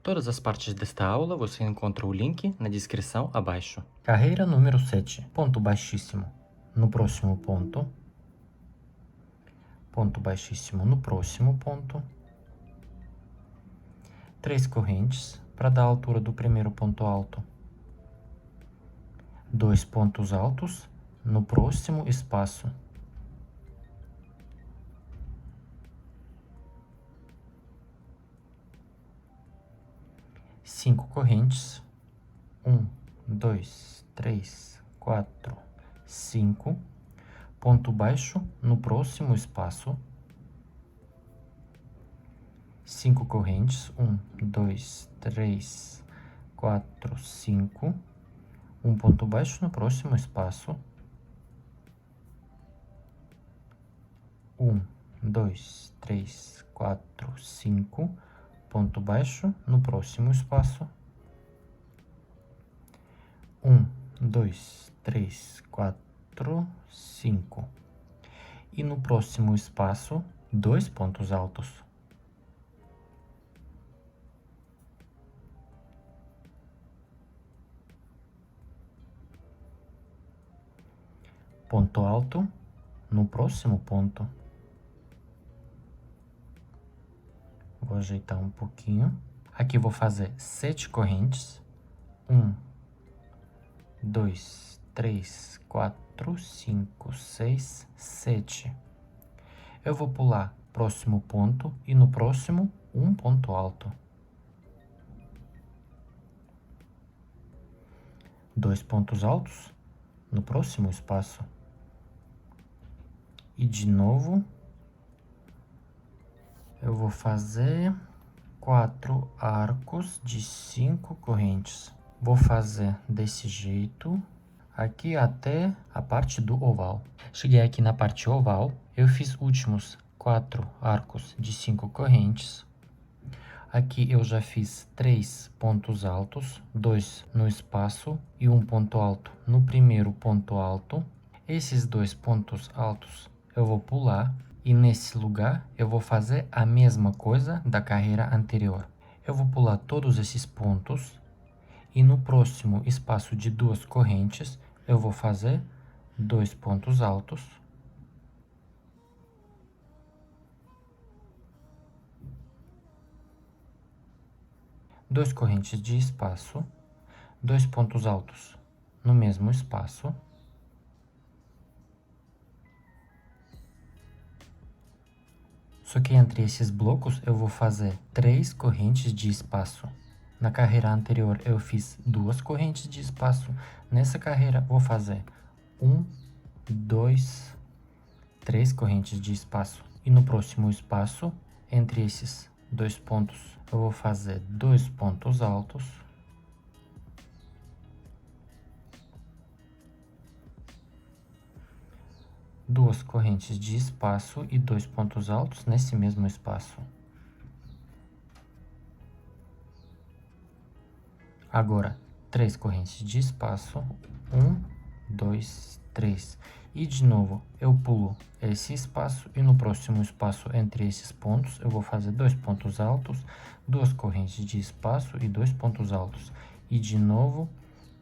Todas as partes desta aula você encontra o link na descrição abaixo. Carreira número 7, ponto baixíssimo no próximo ponto baixíssimo no próximo ponto, 3 correntes para dar a altura do primeiro ponto alto, 2 pontos altos no próximo espaço, 5 correntes, 1, 2, 3, 4, 5, ponto baixo no próximo espaço, 5 correntes, 1, 2, 3, 4, 5, um ponto baixo no próximo espaço, 1, 2, 3, 4, 5, ponto baixo no próximo espaço, 1, 2, 3, 4, 5, e no próximo espaço, 2 pontos altos. Ponto alto no próximo ponto. Vou ajeitar um pouquinho. Aqui vou fazer 7 correntes. 1, 2, 3, 4, 5, 6, 7. Eu vou pular próximo ponto e no próximo, um ponto alto. 2 pontos altos no próximo espaço. E de novo, eu vou fazer 4 arcos de 5 correntes. Vou fazer desse jeito, aqui até a parte do oval. Cheguei aqui na parte oval, eu fiz últimos 4 arcos de 5 correntes. Aqui eu já fiz 3 pontos altos, 2 no espaço e um ponto alto no primeiro ponto alto. Esses 2 pontos altos eu vou pular e nesse lugar eu vou fazer a mesma coisa da carreira anterior. Eu vou pular todos esses pontos e no próximo espaço de 2 correntes eu vou fazer 2 pontos altos. Dois correntes de espaço, 2 pontos altos no mesmo espaço. Só que entre esses blocos eu vou fazer 3 correntes de espaço. Na carreira anterior eu fiz 2 correntes de espaço. Nessa carreira vou fazer 1, 2, 3 correntes de espaço. E no próximo espaço, entre esses 2 pontos, eu vou fazer 2 pontos altos. Duas correntes de espaço e 2 pontos altos nesse mesmo espaço. Agora, 3 correntes de espaço, 1, 2, 3. E de novo, eu pulo esse espaço e no próximo espaço entre esses pontos, eu vou fazer 2 pontos altos, 2 correntes de espaço e 2 pontos altos. E de novo,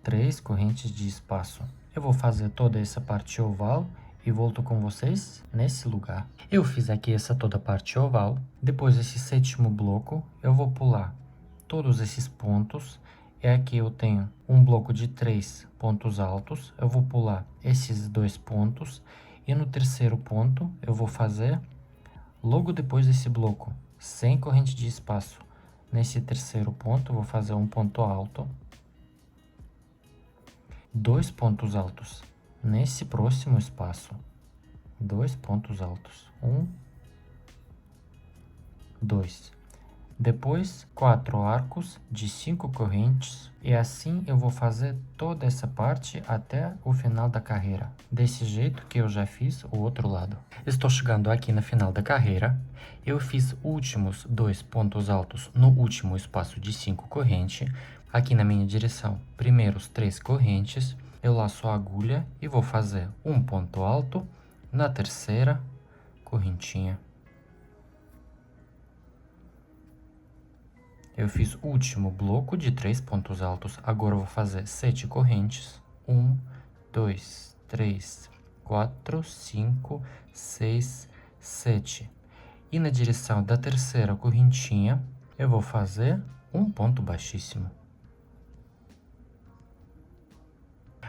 3 correntes de espaço. Eu vou fazer toda essa parte oval e volto com vocês nesse lugar. Eu fiz aqui essa toda parte oval. Depois desse sétimo bloco, eu vou pular todos esses pontos. E aqui eu tenho um bloco de 3 pontos altos. Eu vou pular esses 2 pontos. E no terceiro ponto, eu vou fazer, logo depois desse bloco, sem corrente de espaço. Nesse terceiro ponto, eu vou fazer um ponto alto. 2 pontos altos. Nesse próximo espaço, 2 pontos altos. 1, 2. Depois, 4 arcos de 5 correntes. E assim eu vou fazer toda essa parte até o final da carreira. Desse jeito que eu já fiz o outro lado. Estou chegando aqui no final da carreira. Eu fiz últimos 2 pontos altos no último espaço de 5 correntes. Aqui na minha direção, primeiros 3 correntes. Eu laço a agulha e vou fazer um ponto alto na terceira correntinha. Eu fiz o último bloco de 3 pontos altos. Agora eu vou fazer 7 correntes. 1, 2, 3, 4, 5, 6, 7. E na direção da terceira correntinha, eu vou fazer um ponto baixíssimo.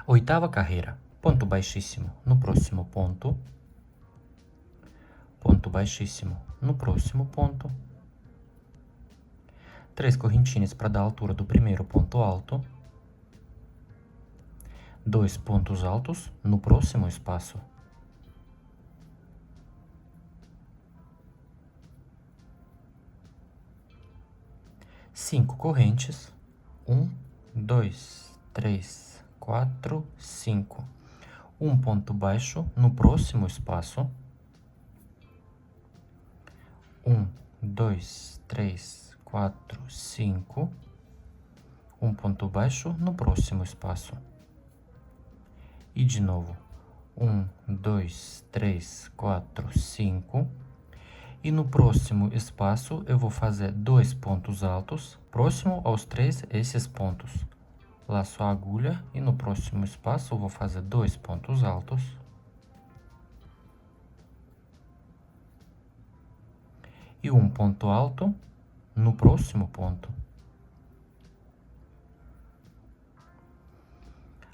Oitava carreira, ponto baixíssimo no próximo ponto, ponto baixíssimo no próximo ponto, 3 correntinhas para dar a altura do primeiro ponto alto, 2 pontos altos no próximo espaço, 5 correntes, 1, 2, 3, 4, 5, um ponto baixo no próximo espaço, 1, 2, 3, 4, 5, um ponto baixo no próximo espaço. E de novo, 1, 2, 3, 4, 5. E no próximo espaço, eu vou fazer 2 pontos altos, próximo aos 3 esses pontos. Laço a agulha e no próximo espaço, eu vou fazer 2 pontos altos. E um ponto alto no próximo ponto.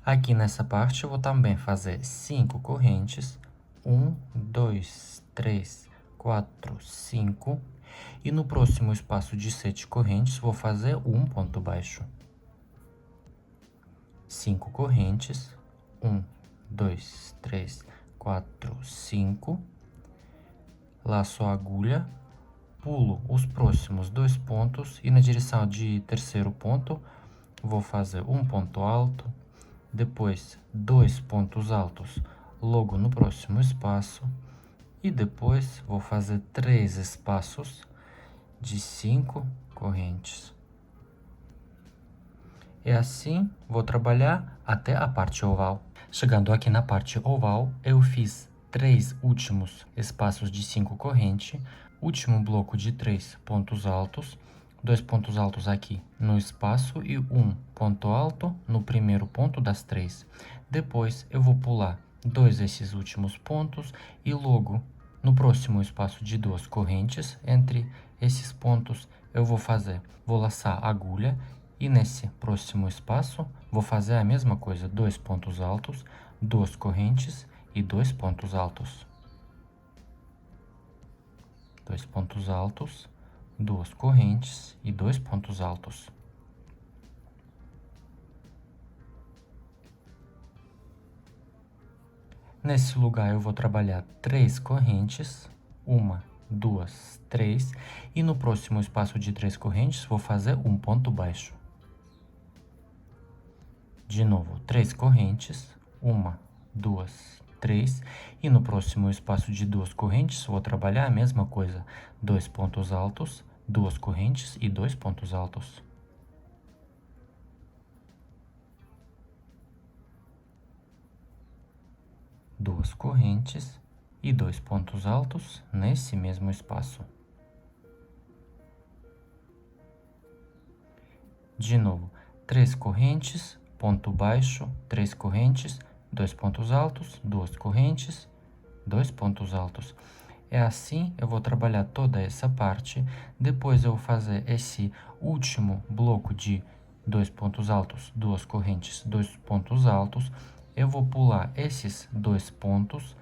Aqui nessa parte, eu vou também fazer 5 correntes. 1, 2, 3, 4, 5. E no próximo espaço de 7 correntes, vou fazer um ponto baixo. 5 correntes. 1, 2, 3, 4, 5. Laço a agulha. Pulo os próximos 2 pontos e na direção de terceiro ponto, vou fazer um ponto alto, depois 2 pontos altos logo no próximo espaço e depois vou fazer 3 espaços de 5 correntes. E assim vou trabalhar até a parte oval. Chegando aqui na parte oval, eu fiz 3 últimos espaços de 5 correntes, último bloco de 3 pontos altos, 2 pontos altos aqui no espaço e um ponto alto no primeiro ponto das 3. Depois eu vou pular 2 desses últimos pontos e logo no próximo espaço de 2 correntes entre esses pontos eu vou laçar a agulha e nesse próximo espaço vou fazer a mesma coisa, 2 pontos altos, 2 correntes e 2 pontos altos. 2 pontos altos, 2 correntes e 2 pontos altos. Nesse lugar eu vou trabalhar 3 correntes, 1, 2, 3, e no próximo espaço de 3 correntes vou fazer um ponto baixo. De novo, 3 correntes, 1, 2, 3, e no próximo espaço de 2 correntes vou trabalhar a mesma coisa, 2 pontos altos, 2 correntes e 2 pontos altos. Duas correntes e 2 pontos altos nesse mesmo espaço. De novo, 3 correntes, ponto baixo, 3 correntes, 2 pontos altos, 2 correntes, 2 pontos altos. É assim eu vou trabalhar toda essa parte. Depois eu vou fazer esse último bloco de 2 pontos altos, 2 correntes, 2 pontos altos. Eu vou pular esses 2 pontos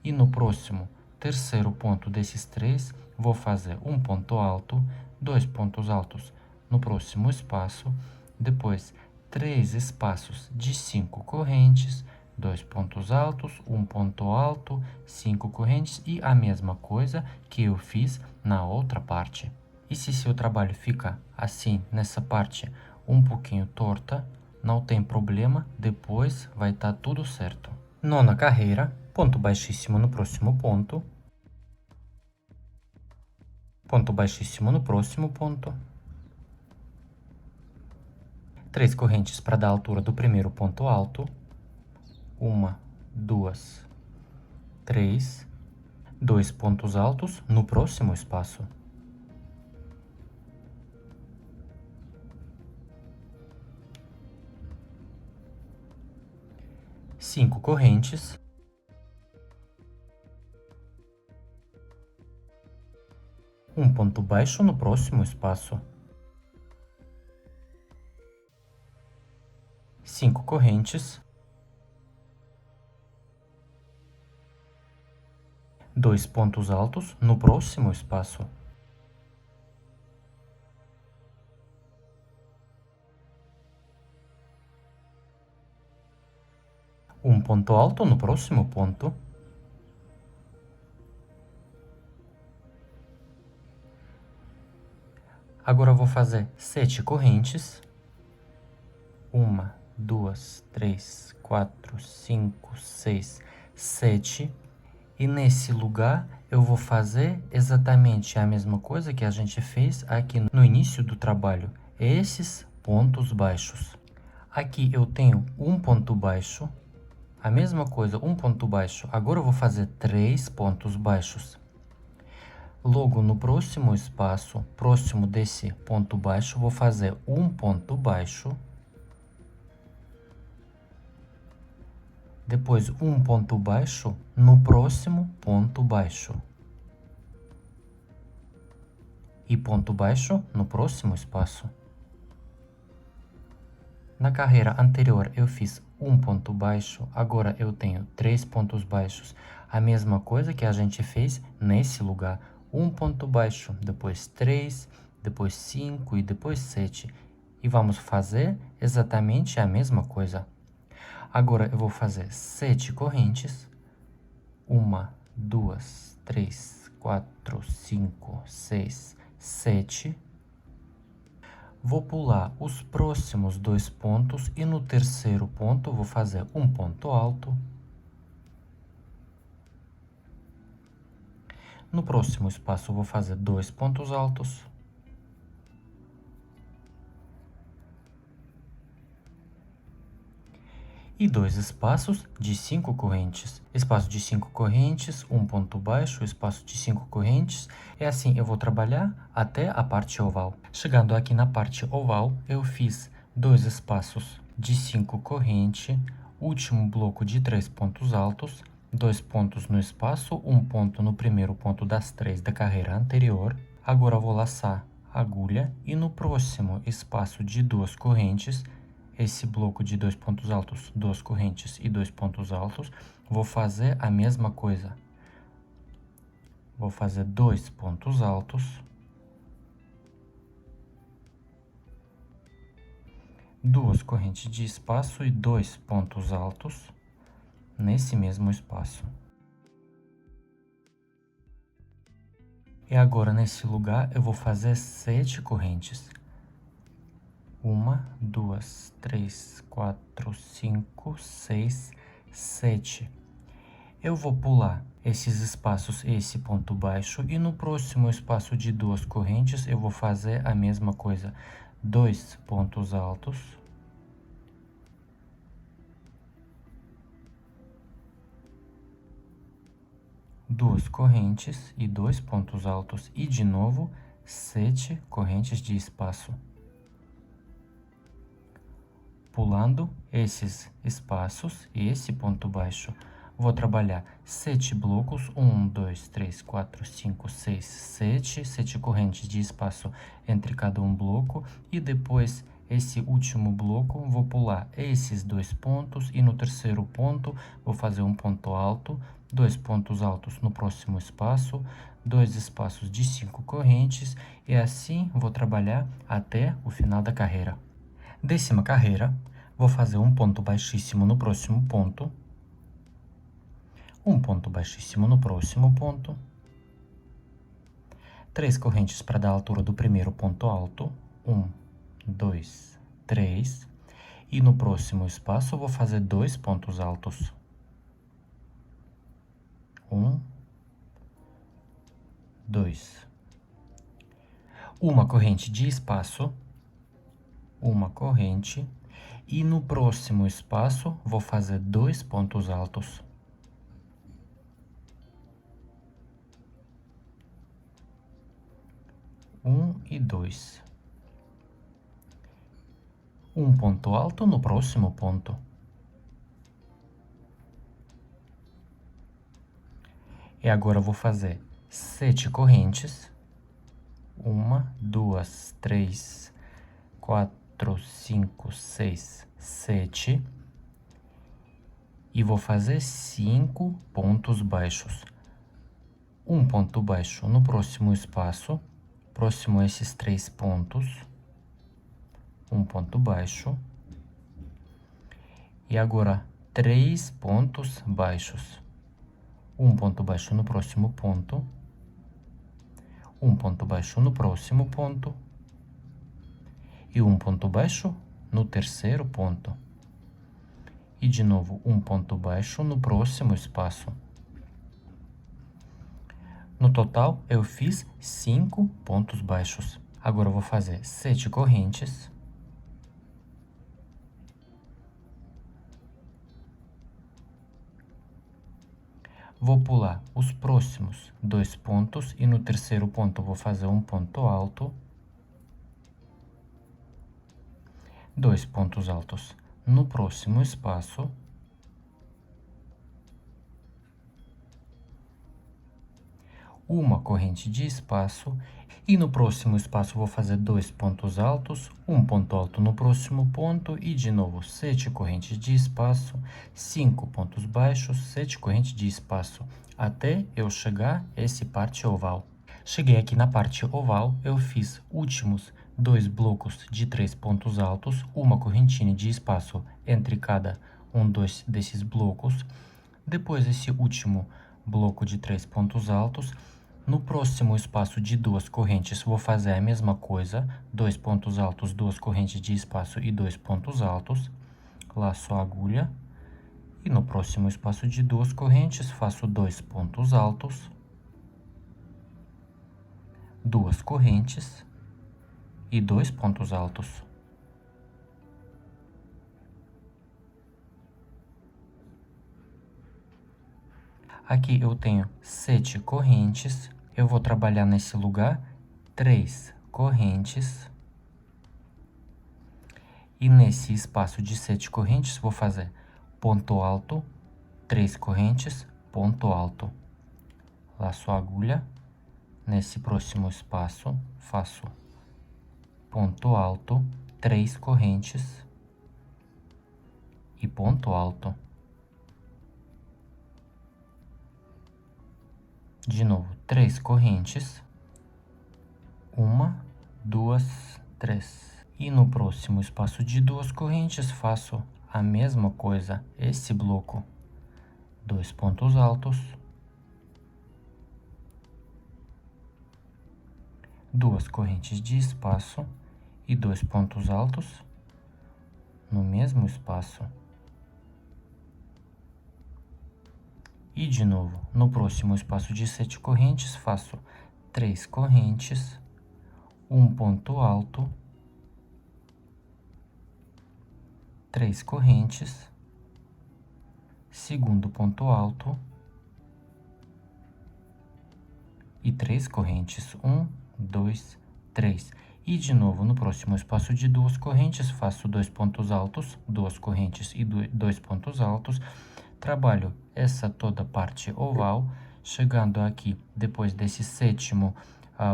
e no próximo terceiro ponto desses 3, vou fazer um ponto alto, 2 pontos altos no próximo espaço, depois 3 espaços de 5 correntes, 2 pontos altos, um ponto alto, 5 correntes e a mesma coisa que eu fiz na outra parte. E se seu trabalho fica assim, nessa parte, um pouquinho torta, não tem problema, depois vai estar tudo certo. Nona carreira, ponto baixíssimo no próximo ponto, ponto baixíssimo no próximo ponto, 3 correntes para dar a altura do primeiro ponto alto, 1, 2, 3, 2 pontos altos no próximo espaço. 5 correntes, um ponto baixo no próximo espaço, 5 correntes, 2 pontos altos no próximo espaço, um ponto alto no próximo ponto, agora eu vou fazer 7 correntes, 1, 2, 3, 4, 5, 6, 7, e nesse lugar eu vou fazer exatamente a mesma coisa que a gente fez aqui no início do trabalho, esses pontos baixos. Aqui eu tenho um ponto baixo, a mesma coisa, um ponto baixo. Agora eu vou fazer 3 pontos baixos. Logo, no próximo espaço, próximo desse ponto baixo, vou fazer um ponto baixo. Depois, um ponto baixo no próximo ponto baixo. E ponto baixo no próximo espaço. Na carreira anterior, eu fiz um ponto baixo, agora eu tenho 3 pontos baixos. A mesma coisa que a gente fez nesse lugar. Um ponto baixo, depois 3, depois 5 e depois 7. E vamos fazer exatamente a mesma coisa. Agora eu vou fazer 7 correntes. 1, 2, 3, 4, 5, 6, 7. Vou pular os próximos 2 pontos e no terceiro ponto vou fazer um ponto alto. No próximo espaço vou fazer 2 pontos altos. E 2 espaços de 5 correntes. Espaço de 5 correntes, um ponto baixo, espaço de 5 correntes. É assim eu vou trabalhar até a parte oval. Chegando aqui na parte oval, eu fiz 2 espaços de 5 correntes, último bloco de 3 pontos altos, 2 pontos no espaço, um ponto no primeiro ponto das 3 da carreira anterior. Agora eu vou laçar a agulha e no próximo espaço de 2 correntes, esse bloco de 2 pontos altos, 2 correntes e 2 pontos altos, vou fazer a mesma coisa. Vou fazer 2 pontos altos, 2 correntes de espaço e 2 pontos altos nesse mesmo espaço. E agora, nesse lugar, eu vou fazer 7 correntes. 1, 2, 3, 4, 5, 6, 7. Eu vou pular esses espaços, esse ponto baixo, e no próximo espaço de 2 correntes, eu vou fazer a mesma coisa. 2 pontos altos. 2 correntes e 2 pontos altos. E, de novo, 7 correntes de espaço. Pulando esses espaços e esse ponto baixo, vou trabalhar 7 blocos, 1, 2, 3, 4, 5, 6, 7, 7 correntes de espaço entre cada um bloco, e depois esse último bloco vou pular esses 2 pontos e no terceiro ponto vou fazer um ponto alto, 2 pontos altos no próximo espaço, 2 espaços de 5 correntes, e assim vou trabalhar até o final da carreira. Décima carreira, vou fazer um ponto baixíssimo no próximo ponto, um ponto baixíssimo no próximo ponto, 3 correntes para dar a altura do primeiro ponto alto, 1, 2, 3, e no próximo espaço eu vou fazer 2 pontos altos, 1, 2, uma corrente de espaço, uma corrente, e no próximo espaço vou fazer 2 pontos altos. E 2. Um ponto alto no próximo ponto. E agora eu vou fazer 7 correntes. 1, 2, 3, 4, 5, 6, 7. E vou fazer 5 pontos baixos. Um ponto baixo no próximo espaço, próximo a esses 3 pontos. Um ponto baixo. E agora 3 pontos baixos. Um ponto baixo no próximo ponto. Um ponto baixo no próximo ponto. E um ponto baixo no terceiro ponto. E de novo, um ponto baixo no próximo espaço. No total, eu fiz 5 pontos baixos. Agora eu vou fazer 7 correntes. Vou pular os próximos 2 pontos e no terceiro ponto eu vou fazer um ponto alto. 2 pontos altos no próximo espaço. Uma corrente de espaço. E no próximo espaço eu vou fazer 2 pontos altos, um ponto alto no próximo ponto e de novo 7 correntes de espaço, 5 pontos baixos, 7 correntes de espaço, até eu chegar a essa parte oval. Cheguei aqui na parte oval, eu fiz últimos 2 blocos de 3 pontos altos, uma correntinha de espaço entre cada desses blocos. Depois esse último bloco de 3 pontos altos. No próximo espaço de 2 correntes, vou fazer a mesma coisa, 2 pontos altos, 2 correntes de espaço e 2 pontos altos. Laço a agulha. E no próximo espaço de 2 correntes, faço 2 pontos altos, 2 correntes e 2 pontos altos. Aqui eu tenho 7 correntes. Eu vou trabalhar nesse lugar 3 correntes. E nesse espaço de 7 correntes, vou fazer ponto alto, 3 correntes, ponto alto. Laço a agulha. Nesse próximo espaço, faço ponto alto, 3 correntes e ponto alto. De novo, 3 correntes. 1, 2, 3. E no próximo espaço de 2 correntes, faço a mesma coisa, esse bloco. 2 pontos altos. 2 correntes de espaço e 2 pontos altos no mesmo espaço. E de novo, no próximo espaço de 7 correntes, faço 3 correntes, um ponto alto, 3 correntes, segundo ponto alto e 3 correntes, 1, 2, 3. E de novo, no próximo espaço de 2 correntes, faço 2 pontos altos, 2 correntes e 2 pontos altos. Trabalho essa toda parte oval, chegando aqui, depois desse sétimo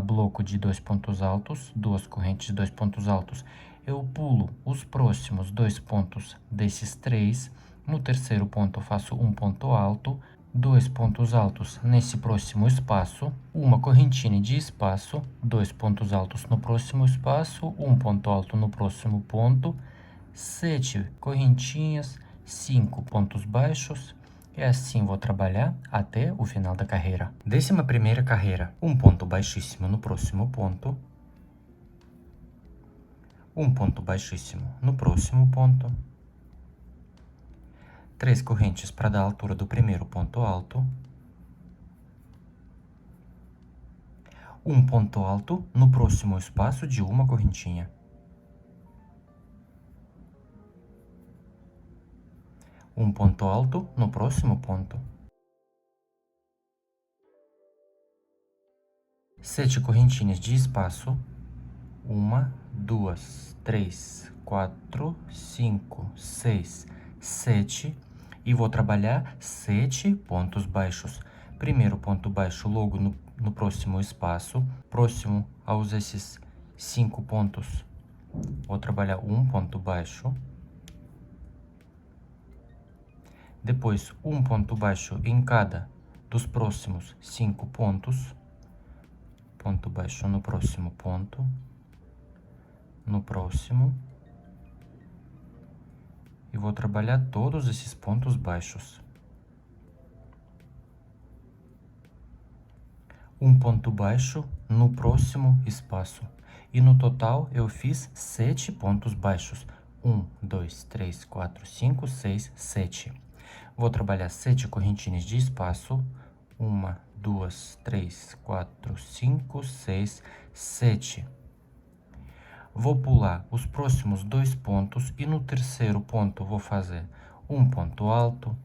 bloco de 2 pontos altos, 2 correntes, 2 pontos altos, eu pulo os próximos 2 pontos desses 3. No terceiro ponto, eu faço um ponto alto, 2 pontos altos nesse próximo espaço, uma correntinha de espaço, 2 pontos altos no próximo espaço, um ponto alto no próximo ponto, 7 correntinhas, 5 pontos baixos, e assim vou trabalhar até o final da carreira. 11ª carreira, um ponto baixíssimo no próximo ponto, um ponto baixíssimo no próximo ponto, 3 correntes para dar a altura do primeiro ponto alto, um ponto alto no próximo espaço de uma correntinha. Um ponto alto no próximo ponto. 7 correntinhas de espaço. 1, 2, 3, 4, 5, 6, 7. E vou trabalhar 7 pontos baixos. Primeiro ponto baixo logo no próximo espaço, próximo aos esses 5 pontos, vou trabalhar um ponto baixo. Depois, um ponto baixo em cada dos próximos 5 pontos. Ponto baixo no próximo ponto. No próximo. E vou trabalhar todos esses pontos baixos. Um ponto baixo no próximo espaço. E no total eu fiz 7 pontos baixos. 1, 2, 3, 4, 5, 6, 7. Vou trabalhar 7 correntinhas de espaço. 1, 2, 3, 4, 5, 6, 7. Vou pular os próximos 2 pontos e no terceiro ponto vou fazer um ponto alto.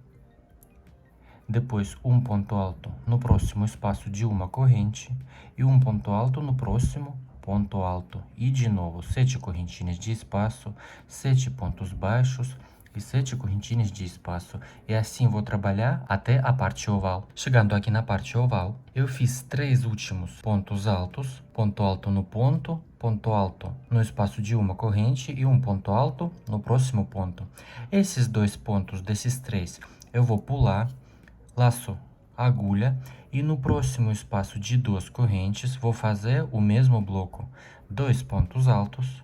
Depois um ponto alto no próximo espaço de uma corrente e um ponto alto no próximo ponto alto. E de novo 7 correntinhas de espaço, 7 pontos baixos e 7 correntinhas de espaço. E assim vou trabalhar até a parte oval. Chegando aqui na parte oval, eu fiz 3 últimos pontos altos, ponto alto no ponto alto no espaço de uma corrente e um ponto alto no próximo ponto. Esses 2 pontos desses 3 eu vou pular, laço a agulha e no próximo espaço de 2 correntes vou fazer o mesmo bloco. 2 pontos altos.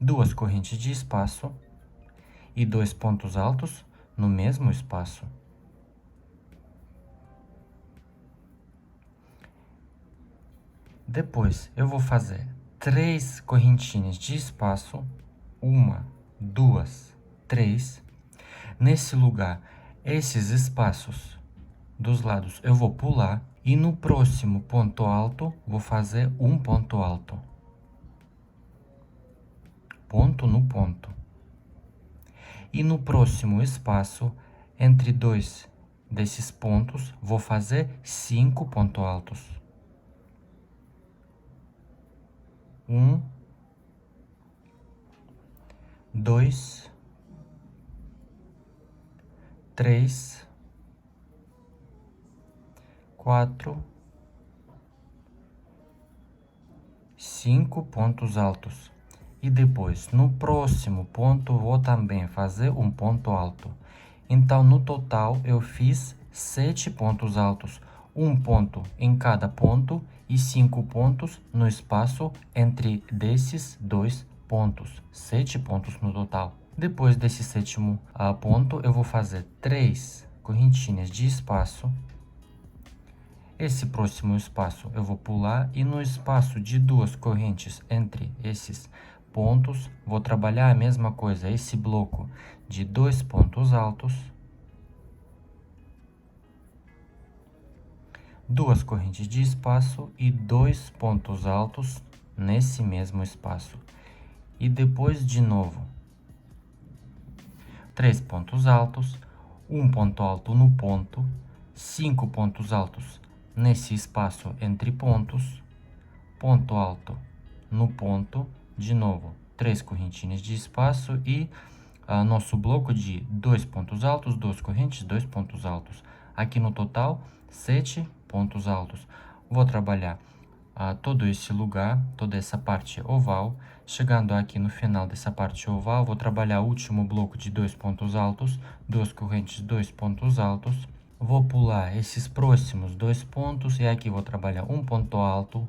Duas correntes de espaço e 2 pontos altos no mesmo espaço. Depois, eu vou fazer 3 correntinhas de espaço, 1, 2, 3. Nesse lugar, esses espaços dos lados eu vou pular e no próximo ponto alto vou fazer um ponto alto. Ponto no ponto. E no próximo espaço, entre 2 desses pontos, vou fazer 5 pontos altos. 1, 2, 3, 4, 5 pontos altos. E depois, no próximo ponto, vou também fazer um ponto alto. Então, no total, eu fiz 7 pontos altos. Um ponto em cada ponto e 5 pontos no espaço entre desses 2 pontos. 7 pontos no total. Depois desse 7º ponto, eu vou fazer 3 correntinhas de espaço. Esse próximo espaço eu vou pular e no espaço de 2 correntes entre esses pontos, vou trabalhar a mesma coisa, esse bloco de 2 pontos altos, 2 correntes de espaço e 2 pontos altos nesse mesmo espaço. E depois, de novo, 3 pontos altos, um ponto alto no ponto, 5 pontos altos nesse espaço entre pontos, ponto alto no ponto, de novo, 3 correntinhas de espaço e nosso bloco de 2 pontos altos, 2 correntes, 2 pontos altos. Aqui no total, 7 pontos altos. Vou trabalhar todo esse lugar, toda essa parte oval. Chegando aqui no final dessa parte oval, vou trabalhar o último bloco de 2 pontos altos, 2 correntes, 2 pontos altos. Vou pular esses próximos 2 pontos e aqui vou trabalhar um ponto alto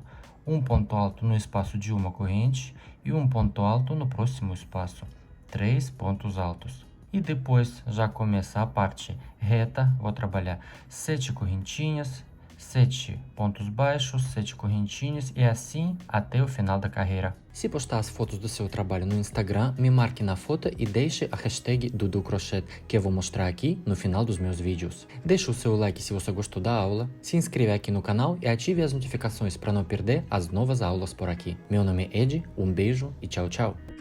no espaço de uma corrente e um ponto alto no próximo espaço. 3 pontos altos. E depois já começa a parte reta, vou trabalhar 7 correntinhas, 7 pontos baixos, 7 correntinhas e assim até o final da carreira. Se postar as fotos do seu trabalho no Instagram, me marque na foto e deixe a hashtag DuduCrochê, que eu vou mostrar aqui no final dos meus vídeos. Deixe o seu like se você gostou da aula, se inscreva aqui no canal e ative as notificações para não perder as novas aulas por aqui. Meu nome é Ed, um beijo e tchau, tchau!